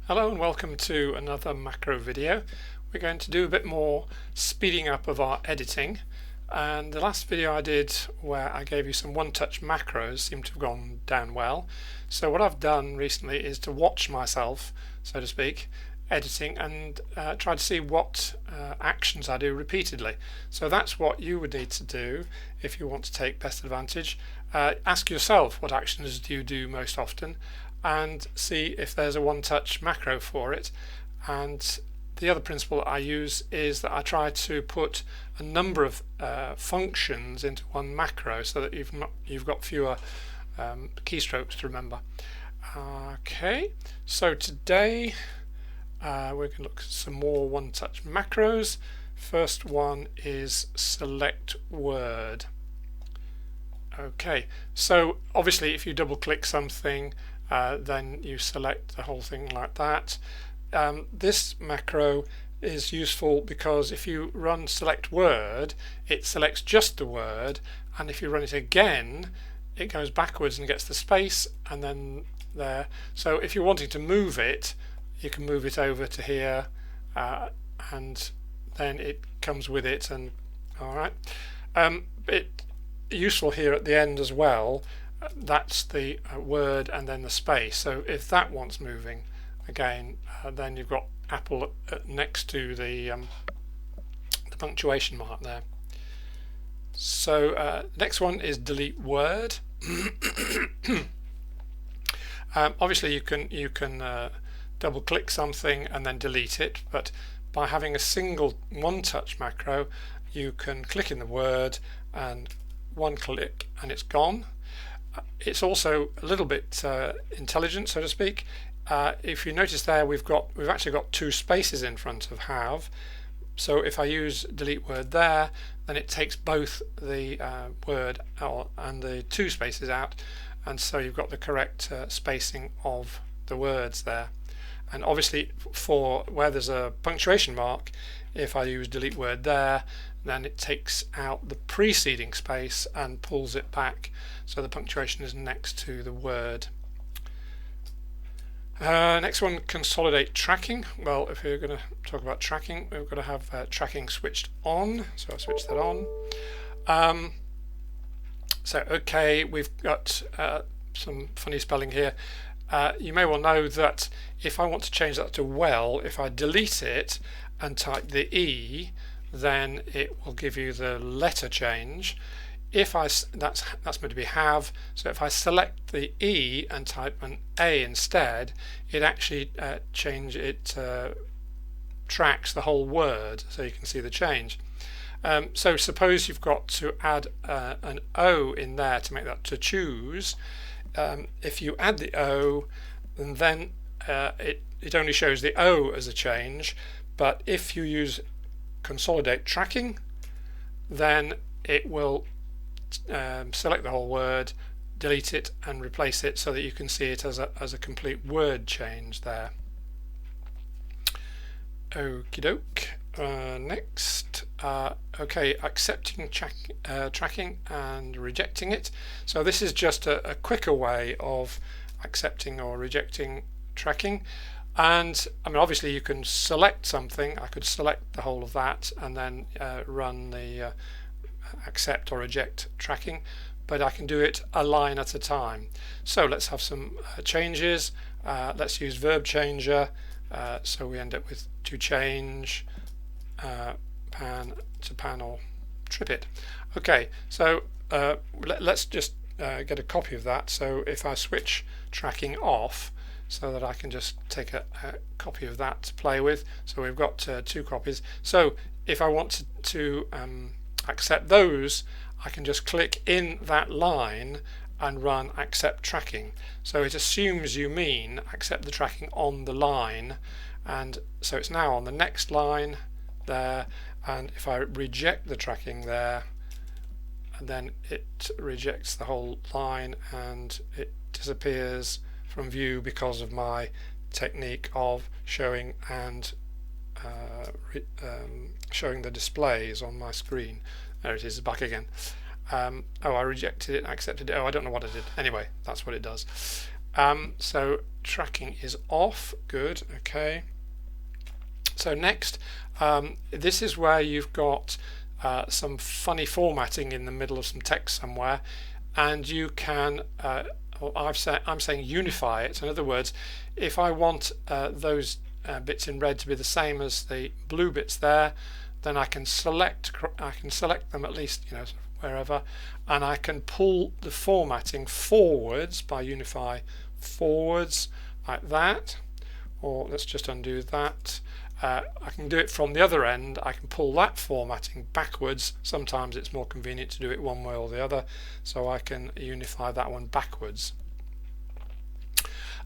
Hello and welcome to another macro video. We're going to do a bit more speeding up of our editing, and the last video I did where I gave you some one-touch macros seemed to have gone down well. So what I've done recently is to watch myself, so to speak, editing and try to see what actions I do repeatedly. So that's what you would need to do if you want to take best advantage. Ask yourself, what actions do you do most often, and see if there's a one-touch macro for it. And the other principle I use is that I try to put a number of functions into one macro so that you've got fewer keystrokes to remember. Okay, so today we're going to look at some more one-touch macros. First one is select word. Okay, so obviously if you double click something, then you select the whole thing like that. This macro is useful because if you run select word, it selects just the word, and if you run it again, it goes backwards and gets the space and then there. So if you're wanting to move it, you can move it over to here, and then it comes with it. And all right, it useful here at the end as well. That's the word and then the space. So if that wants moving again, then you've got Apple next to the punctuation mark there. So next one is delete word. Obviously you can double click something and then delete it, but by having a single one-touch macro, you can click in the word and one click and it's gone. It's also a little bit intelligent, so to speak. If you notice there, we've actually got two spaces in front of have. So if I use delete word there, then it takes both the word and the two spaces out, and so you've got the correct spacing of the words there. And obviously for where there's a punctuation mark, if I use delete word there, then it takes out the preceding space and pulls it back so the punctuation is next to the word. Next one, consolidate tracking. Well, if we're going to talk about tracking, we've got to have tracking switched on, so I'll switch that on. So okay, we've got some funny spelling here. You may well know that if I want to change that to well, if I delete it and type the E, then it will give you the letter change. If that's meant to be have, so if I select the E and type an A instead, it actually tracks the whole word, so you can see the change. So suppose you've got to add an O in there to make that to choose. If you add the O, and then it only shows the O as a change, but if you use consolidate tracking, then it will select the whole word, delete it and replace it so that you can see it as a complete word change there. Okie doke. Next, okay, accepting tracking and rejecting it. So this is just a quicker way of accepting or rejecting tracking. And I mean, obviously you can select something. I could select the whole of that and then run the accept or reject tracking, but I can do it a line at a time. So let's have some changes. Let's use verb changer. So we end up with to change, pan to pan or trip it. Okay, so let's just get a copy of that. So if I switch tracking off, so that I can just take a copy of that to play with. So we've got two copies. So if I want to accept those, I can just click in that line and run accept tracking. So it assumes you mean accept the tracking on the line, and so it's now on the next line there, and if I reject the tracking there, then it rejects the whole line and it disappears from view because of my technique of showing and showing the displays on my screen. There it is, back again. Oh, I rejected it and accepted it. Oh, I don't know what I did. Anyway, that's what it does. So tracking is off. Good. Okay. So next, this is where you've got some funny formatting in the middle of some text somewhere, and you can I'm saying unify it. In other words, if I want those bits in red to be the same as the blue bits there, then I can select them, at least, you know, wherever, and I can pull the formatting forwards by unify forwards like that. Or let's just undo that. I can do it from the other end. I can pull that formatting backwards. Sometimes it's more convenient to do it one way or the other, so I can unify that one backwards.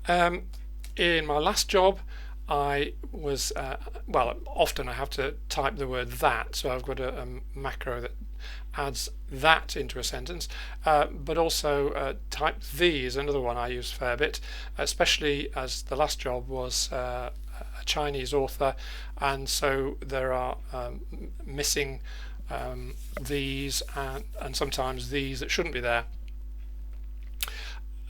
In my last job, I was well, often I have to type the word that, so I've got a macro that adds that into a sentence, but also type the is another one I use a fair bit, especially as the last job was a Chinese author, and so there are missing these and sometimes these that shouldn't be there.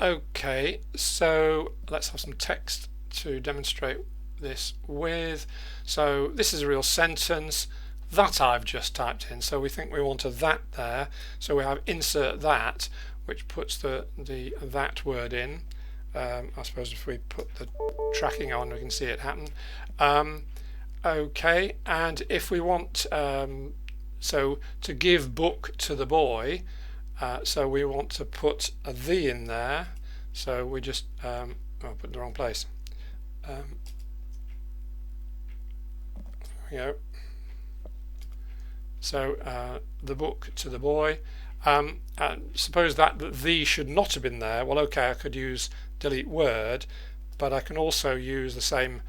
Okay, so let's have some text to demonstrate this with. So this is a real sentence that I've just typed in, so we think we want a that there, so we have insert that, which puts the that word in. I suppose if we put the tracking on, we can see it happen. Okay, and if we want so to give book to the boy, so we want to put a the in there, so we just oh, I put it in the wrong place. There we go. So the book to the boy. Suppose that the should not have been there. Well, okay, I could use delete word, but I can also use the same.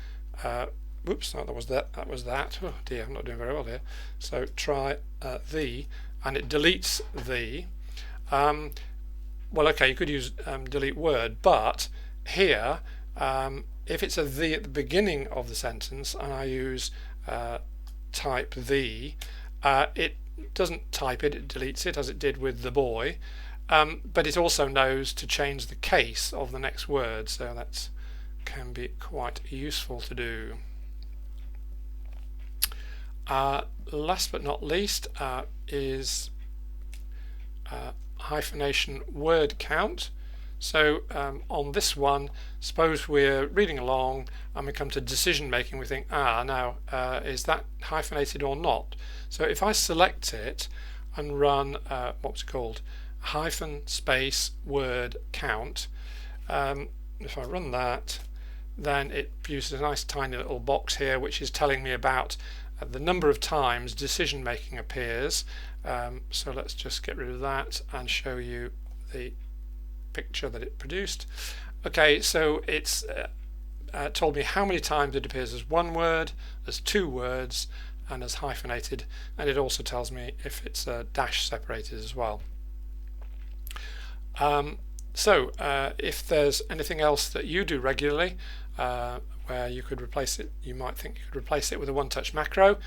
Oops, no, that was that. That was that. Oh dear, I'm not doing very well here. So try the, and it deletes the. Well, okay, you could use delete word, but here, if it's a the at the beginning of the sentence, and I use type the, it doesn't type it, it deletes it as it did with the boy, but it also knows to change the case of the next word, so that can be quite useful to do. Last but not least is hyphenation word count. So on this one, suppose we're reading along and we come to decision making, we think, now is that hyphenated or not? So if I select it and run what's it called, hyphen space word count, if I run that, then it produces a nice tiny little box here which is telling me about the number of times decision making appears. So let's just get rid of that and show you the picture that it produced. Okay, so it's told me how many times it appears as one word, as two words, and as hyphenated, and it also tells me if it's dash separated as well. So if there's anything else that you do regularly where you could replace it, you might think you could replace it with a one-touch macro,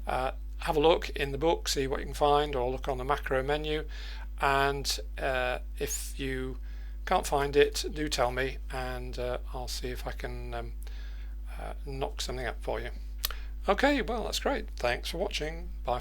have a look in the book, see what you can find, or look on the macro menu, and if you can't find it, do tell me, and I'll see if I can knock something up for you. Okay, well, that's great. Thanks for watching. Bye.